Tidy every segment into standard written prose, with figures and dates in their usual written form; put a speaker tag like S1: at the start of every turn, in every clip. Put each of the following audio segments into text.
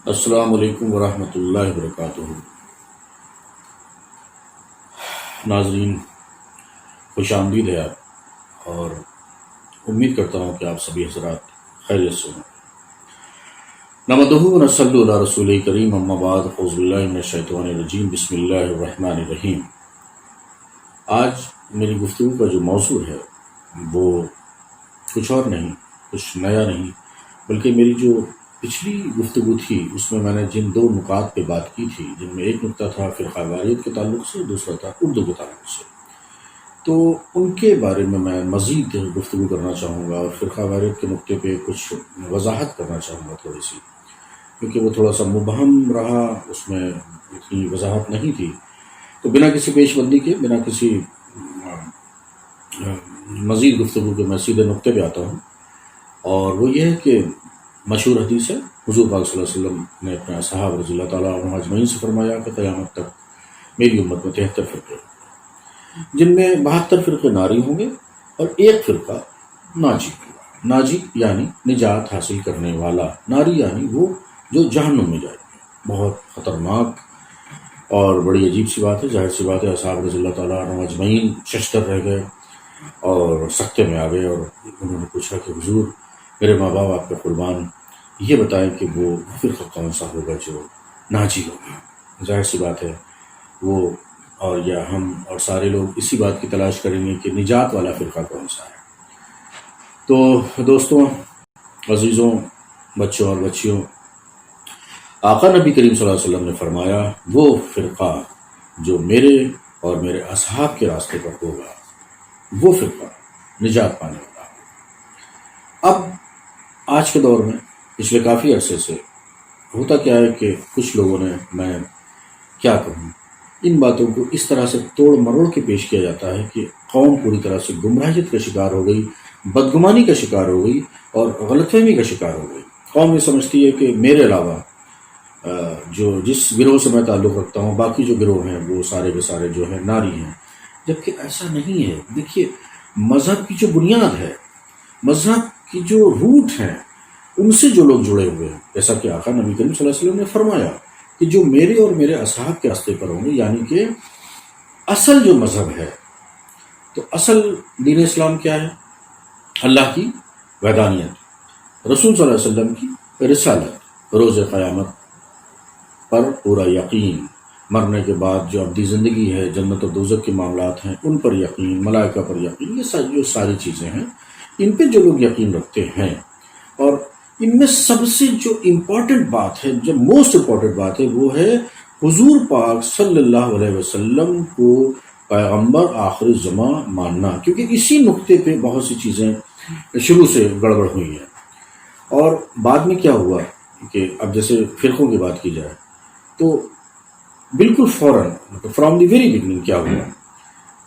S1: السلام علیکم ورحمۃ اللہ وبرکاتہ۔ ناظرین، خوش آمدید ہے آپ، اور امید کرتا ہوں کہ آپ سبھی حضرات خیریت سے ہوں۔ نحمدہ و نصلی علی رسول کریم، اما بعد، اعوذ باللہ من الشیطان الرجیم، بسم اللہ الرحمن الرحیم۔ آج میری گفتگو کا جو موضوع ہے وہ کچھ اور نہیں، کچھ نیا نہیں، بلکہ میری جو پچھلی گفتگو تھی اس میں نے جن دو نکات پہ بات کی تھی، جن میں ایک نکتہ تھا فرقہ واریت کے تعلق سے، دوسرا تھا اردو کے تعلق سے، تو ان کے بارے میں مزید گفتگو کرنا چاہوں گا، اور فرقہ واریت کے نکتے پہ کچھ وضاحت کرنا چاہوں گا تھوڑی سی، کیونکہ وہ تھوڑا سا مبہم رہا، اس میں اتنی وضاحت نہیں تھی۔ تو بنا کسی پیش بندی کے، بنا کسی مزید گفتگو کے میں سیدھے نکتے پہ آتا ہوں، اور وہ یہ ہے کہ مشہور حدیث ہے، حضور پاک صلی اللہ علیہ وسلم نے اپنے اصحاب رضی اللہ تعالیٰ عنہ اجمعین سے فرمایا کہ قیامت تک میری امت میں 73 فرقے، جن میں 72 فرقے ناری ہوں گے اور ایک فرقہ ناجی ہوگا۔ ناجی یعنی نجات حاصل کرنے والا، ناری یعنی وہ جو جہنم میں جائے گا۔ بہت خطرناک اور بڑی عجیب سی بات ہے، ظاہر سی بات ہے، اصحاب رضی اللہ تعالیٰ عنہ اجمعین ششدر رہ گئے اور سکتے میں آ گئے، اور انہوں نے پوچھا کہ حضور، میرے ماں باپ آپ کے قربان، یہ بتائیں کہ وہ فرقہ کون سا ہوگا جو ناجی ہوگا۔ ظاہر سی بات ہے وہ اور یا ہم اور سارے لوگ اسی بات کی تلاش کریں گے کہ نجات والا فرقہ کون سا ہے۔ تو دوستوں، عزیزوں، بچوں اور بچیوں، آقا نبی کریم صلی اللہ علیہ وسلم نے فرمایا، وہ فرقہ جو میرے اور میرے اصحاب کے راستے پر ہوگا، وہ فرقہ نجات پانے والا۔ اب آج کے دور میں، پچھلے کافی عرصے سے ہوتا کیا ہے کہ کچھ لوگوں نے، میں کیا کہوں، ان باتوں کو اس طرح سے توڑ مروڑ کے پیش کیا جاتا ہے کہ قوم پوری طرح سے گمراہیت کا شکار ہو گئی، بدگمانی کا شکار ہو گئی اور غلط فہمی کا شکار ہو گئی۔ قوم یہ سمجھتی ہے کہ میرے علاوہ جس گروہ سے میں تعلق رکھتا ہوں، باقی جو گروہ ہیں وہ سارے کے سارے جو ہیں ناری ہیں، جبکہ ایسا نہیں ہے۔ دیکھیے، مذہب کی جو بنیاد ہے، مذہب کی جو روٹ ہیں، ان سے جو لوگ جڑے ہوئے ہیں، جیسا کہ آقا نبی کریم صلی اللہ علیہ وسلم نے فرمایا کہ جو میرے اور میرے اصحاب کے راستے پر ہوں گے، یعنی کہ اصل جو مذہب ہے، تو اصل دین اسلام کیا ہے؟ اللہ کی وحدانیت، رسول صلی اللہ علیہ وسلم کی رسالت، روز قیامت پر پورا یقین، مرنے کے بعد جو ابدی زندگی ہے، جنت و دوزخ کے معاملات ہیں ان پر یقین، ملائکہ پر یقین، یہ جو ساری چیزیں ہیں، ان پہ جو لوگ یقین رکھتے ہیں، اور ان میں سب سے جو امپورٹنٹ بات ہے، جو موسٹ امپورٹنٹ بات ہے، وہ ہے حضور پاک صلی اللہ علیہ وسلم کو پیغمبر آخر الزماں ماننا، کیونکہ اسی نقطے پہ بہت سی چیزیں شروع سے گڑبڑ ہوئی ہیں۔ اور بعد میں کیا ہوا کہ اب جیسے فرقوں کی بات کی جائے تو بالکل فوراً فرام دی ویری بگننگ کیا ہوا،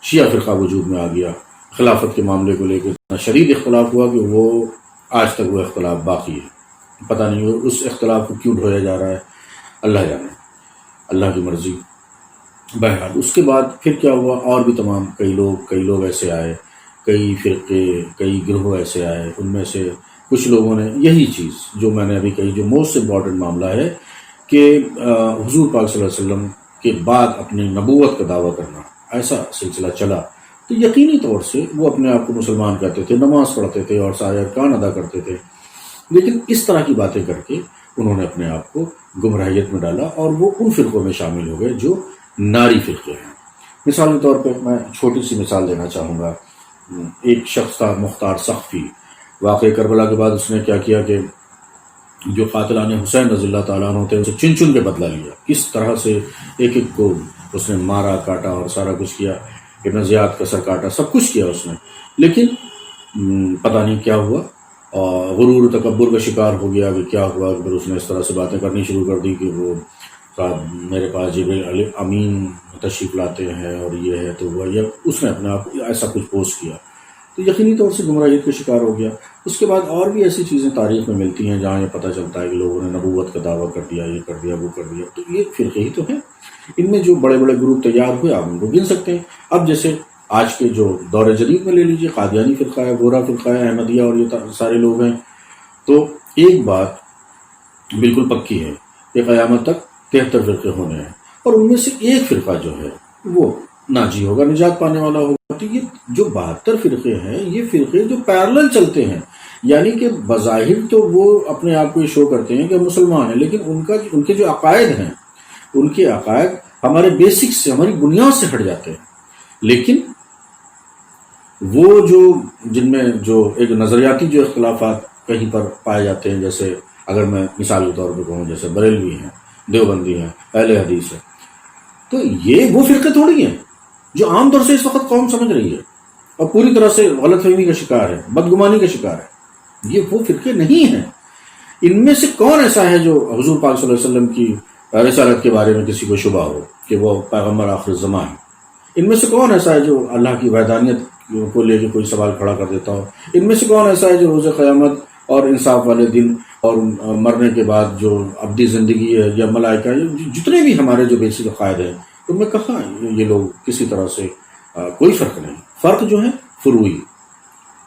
S1: شیعہ فرقہ وجود میں آ گیا۔ خلافت کے معاملے کو لے کے اتنا شدید اختلاف ہوا کہ وہ آج تک وہ اختلاف باقی ہے، پتہ نہیں اس اختلاف کو کیوں ڈھویا جا رہا ہے، اللہ جانے، اللہ کی مرضی۔ بہرحال اس کے بعد پھر کیا ہوا، اور بھی تمام کئی لوگ ایسے آئے، کئی فرقے، کئی گروہ ایسے آئے، ان میں سے کچھ لوگوں نے یہی چیز جو میں نے ابھی کہی، جو موسٹ امپورٹنٹ معاملہ ہے کہ حضور پاک صلی اللہ علیہ وسلم کے بعد اپنی نبوت کا دعویٰ کرنا، ایسا سلسلہ چلا تو یقینی طور سے وہ اپنے آپ کو مسلمان کہتے تھے، نماز پڑھتے تھے اور سارے ارکان ادا کرتے تھے، لیکن اس طرح کی باتیں کر کے انہوں نے اپنے آپ کو گمراہیت میں ڈالا، اور وہ ان فرقوں میں شامل ہو گئے جو ناری فرقے ہیں۔ مثال کے طور پہ میں چھوٹی سی مثال دینا چاہوں گا۔ ایک شخص تھا مختار سقفی، واقعہ کربلا کے بعد اس نے کیا کیا کہ جو قاتلان حسین رضی اللہ تعالیٰ عنہ تھے، اسے چن چن کے بدلہ لیا، کس طرح سے ایک ایک کو اس نے مارا، کاٹا اور سارا کچھ کیا، ابن زیاد کا سر کاٹا، سب کچھ کیا اس نے، لیکن پتہ نہیں کیا ہوا، اور غرور و تکبر کا شکار ہو گیا کہ کیا ہوا، پھر اس نے اس طرح سے باتیں کرنی شروع کر دی کہ وہ صاحب میرے پاس جبریل امین تشریف لاتے ہیں اور یہ ہے تو وہ، یا اس نے اپنے آپ ایسا کچھ پوسٹ کیا، تو یقینی طور سے گمراہیت کا شکار ہو گیا۔ اس کے بعد اور بھی ایسی چیزیں تاریخ میں ملتی ہیں جہاں یہ پتہ چلتا ہے کہ لوگوں نے نبوت کا دعویٰ کر دیا، یہ کر دیا، وہ کر دیا، تو یہ فرقے ہی تو ہیں۔ ان میں جو بڑے بڑے گروپ تیار ہوئے آپ ان کو گن سکتے ہیں۔ اب جیسے آج کے جو دور جدید میں لے لیجیے، قادیانی فرقہ ہے، گورا فرقہ ہے، احمدیہ اور یہ سارے لوگ ہیں، تو ایک بات بالکل پکی ہے کہ قیامت تک 73 فرقے ہونے ہیں، اور ان میں سے ایک فرقہ جو ہے وہ ناجی ہوگا، نجات پانے والا ہوگا۔ تو یہ جو 72 فرقے ہیں، یہ فرقے جو پیرلل چلتے ہیں، یعنی کہ بظاہر تو وہ اپنے آپ کو یہ شو کرتے ہیں کہ مسلمان ہیں، لیکن ان کے جو عقائد ہیں، ان کے عقائد ہمارے بیسکس سے، ہماری بنیاد سے ہٹ جاتے ہیں۔ لیکن وہ جن میں جو ایک نظریاتی جو اختلافات کہیں پر پائے جاتے ہیں، جیسے اگر میں مثال کے طور پہ کہوں، جیسے بریلوی ہیں، دیوبندی ہیں، اہل حدیث ہیں، تو یہ وہ فرقے تھوڑی ہیں جو عام طور سے اس وقت قوم سمجھ رہی ہے اور پوری طرح سے غلط فہمی کا شکار ہے، بدگمانی کا شکار ہے۔ یہ وہ فرقے نہیں ہیں۔ ان میں سے کون ایسا ہے جو حضور پاک صلی اللہ علیہ وسلم کی رسالت کے بارے میں کسی کو شبہ ہو کہ وہ پیغمبر آخر الزمان ہے؟ ان میں سے کون ایسا ہے جو اللہ کی وحدانیت کو لے کے کوئی سوال کھڑا کر دیتا ہو؟ ان میں سے کون ایسا ہے جو روز قیامت اور انصاف والے دن اور مرنے کے بعد جو ابدی زندگی ہے یا ملائکہ، جتنے بھی ہمارے جو بیسک عقائد ہیں، ان میں کہاں یہ لوگ کسی طرح سے کوئی فرق نہیں۔ فرق جو ہے فروعی،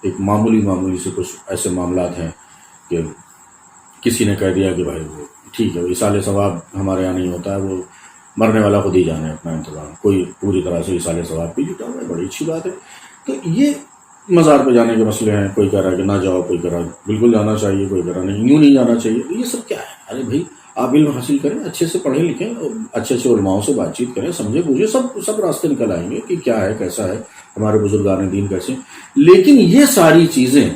S1: ایک معمولی سے کچھ ایسے معاملات ہیں کہ کسی نے کہہ دیا کہ بھائی وہ ٹھیک ہے، ایصال ثواب ہمارے یہاں نہیں ہوتا ہے، وہ مرنے والا خود ہی جانے اپنا انتظام، کوئی پوری طرح سے ایصال ثواب پہ جٹا ہوا ہے، بڑی اچھی بات ہے۔ تو یہ مزار پہ جانے کے مسئلے ہیں، کوئی کہہ رہا ہے کہ نہ جاؤ، کوئی کہہ رہا ہے بالکل جانا چاہیے، کوئی کہہ رہا نہیں یوں نہیں جانا چاہیے۔ یہ سب کیا ہے؟ ارے بھائی آپ علم حاصل کریں، اچھے سے پڑھیں لکھیں، اچھے علماءوں سے بات چیت کریں، سمجھے بوجھے، سب راستے نکل آئیں گے کہ کیا ہے، کیسا ہے ہمارے بزرگان دین کیسے۔ لیکن یہ ساری چیزیں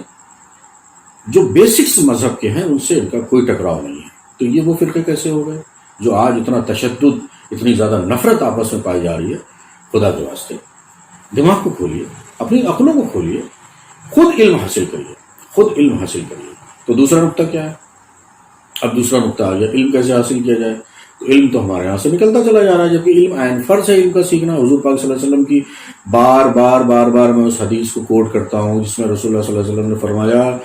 S1: جو بیسکس مذہب کے ہیں، ان سے ان کا کوئی ٹکراؤ نہیں ہے۔ تو یہ وہ فرقے کیسے ہو گئے جو آج اتنا تشدد، اتنی زیادہ نفرت آپس میں پائی جا رہی ہے؟ خدا کے واسطے دماغ کو کھولیے، اپنی عقلوں کو کھولیے، خود علم حاصل کریے۔ تو دوسرا نقطہ کیا ہے؟ اب دوسرا نقطہ آ گیا، علم کیسے حاصل کیا جائے؟ تو علم تو ہمارے یہاں سے نکلتا چلا جا رہا ہے، جبکہ علم عین فرض ہے علم کا سیکھنا۔ حضور پاک صلی اللہ علیہ وسلم کی بار میں اس حدیث کو کوٹ کرتا ہوں جس میں رسول اللہ صلی اللہ علیہ وسلم نے فرمایا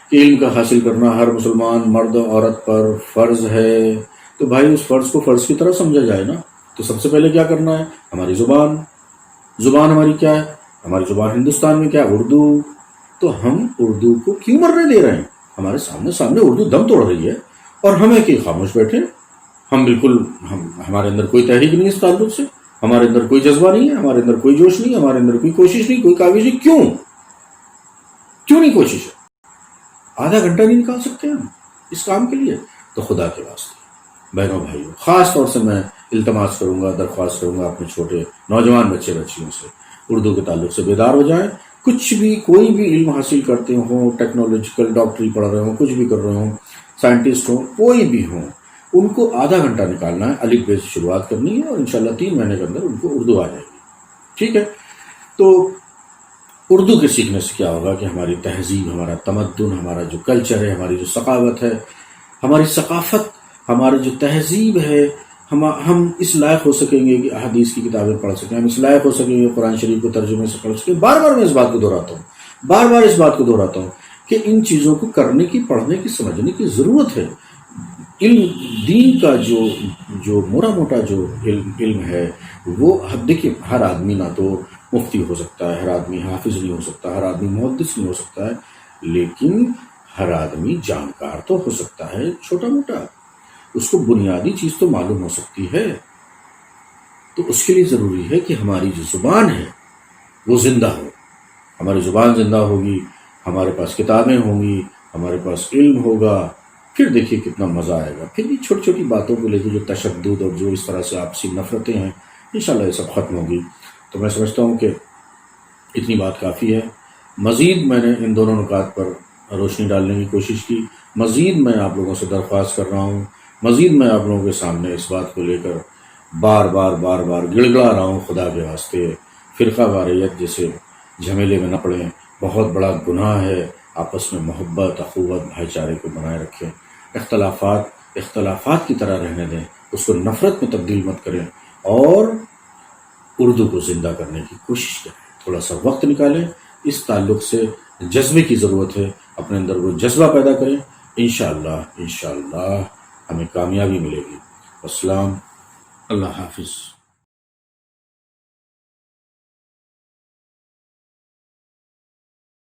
S1: کہ علم کا حاصل کرنا ہر مسلمان مرد عورت پر فرض ہے۔ تو بھائی اس فرض کو فرض کی طرح سمجھا جائے نا۔ تو سب سے پہلے کیا کرنا ہے؟ ہماری زبان ہماری کیا ہے؟ ہماری زبان ہندوستان میں کیا ہے؟ اردو۔ تو ہم اردو کو کیوں مرنے دے رہے ہیں؟ ہمارے سامنے اردو دم توڑ رہی ہے اور ہمیں کہ خاموش بیٹھے، ہم بالکل ہمارے اندر کوئی تحریک نہیں اس تعلق سے، ہمارے اندر کوئی جذبہ نہیں ہے، ہمارے اندر کوئی جوش نہیں، ہمارے اندر کوئی کوشش نہیں، کوئی کاوش نہیں۔ کیوں نہیں کوشش ہے؟ آدھا گھنٹہ نہیں نکال سکتے ہم اس کام کے لیے؟ تو خدا کے واسطے بہنوں بھائیوں، خاص طور سے میں التماس کروں گا، درخواست کروں گا اپنے چھوٹے نوجوان بچے بچیوں سے، اردو کے تعلق سے بیدار ہو جائیں۔ کوئی بھی علم حاصل کرتے ہوں، ٹیکنالوجیکل ڈاکٹری پڑھ رہے ہوں، کچھ بھی کر رہے ہوں، سائنٹسٹ ہوں، کوئی بھی ہوں، ان کو آدھا گھنٹہ نکالنا ہے، الف بے سے شروعات کرنی ہے، اور انشاءاللہ 3 مہینے کے اندر ان کو اردو آ جائے گی۔ ٹھیک ہے؟ تو اردو کے سیکھنے سے کیا ہوگا کہ ہماری تہذیب، ہمارا تمدن، ہمارا جو کلچر ہے، ہماری جو ثقافت ہے، ہماری ثقافت، ہماری جو تہذیب ہے، ہم اس لائق ہو سکیں گے کہ احادیث کی کتابیں پڑھ سکیں، ہم اس لائق ہو سکیں گے قرآن شریف کو ترجمے سے پڑھ سکیں۔ بار بار میں اس بات کو دہراتا ہوں کہ ان چیزوں کو کرنے کی، پڑھنے کی، سمجھنے کی ضرورت ہے۔ علم دین کا جو موٹا جو علم ہے وہ دیکھیے، ہر آدمی نہ تو مفتی ہو سکتا ہے، ہر آدمی حافظ نہیں ہو سکتا، ہر آدمی محدث نہیں ہو سکتا ہے، لیکن ہر آدمی جانکار تو ہو سکتا ہے، چھوٹا موٹا، اس کو بنیادی چیز تو معلوم ہو سکتی ہے۔ تو اس کے لیے ضروری ہے کہ ہماری جو زبان ہے وہ زندہ ہو۔ ہماری زبان زندہ ہوگی، ہمارے پاس کتابیں ہوں گی، ہمارے پاس علم ہوگا، پھر دیکھیے کتنا مزہ آئے گا۔ پھر بھی چھوٹی چھوٹی باتوں کو لے کے جو تشدد اور جو اس طرح سے آپسی نفرتیں ہیں، انشاءاللہ یہ سب ختم ہوگی۔ تو میں سمجھتا ہوں کہ اتنی بات کافی ہے۔ مزید میں نے ان دونوں نکات پر روشنی ڈالنے کی کوشش کی، مزید میں آپ لوگوں سے درخواست کر رہا ہوں، مزید میں آپ لوگوں کے سامنے اس بات کو لے کر بار بار گڑگڑا رہا ہوں، خدا کے واسطے فرقہ واریت جیسے جھمیلے میں نہ پڑیں، بہت بڑا گناہ ہے۔ آپس میں محبت، اخوت، بھائی چارے کو بنائے رکھیں، اختلافات کی طرح رہنے دیں، اس کو نفرت میں تبدیل مت کریں، اور اردو کو زندہ کرنے کی کوشش کریں۔ تھوڑا سا وقت نکالیں، اس تعلق سے جذبے کی ضرورت ہے، اپنے اندر وہ جذبہ پیدا کریں، انشاءاللہ ہمیں کامیابی ملے گی۔ السلام، اللہ حافظ۔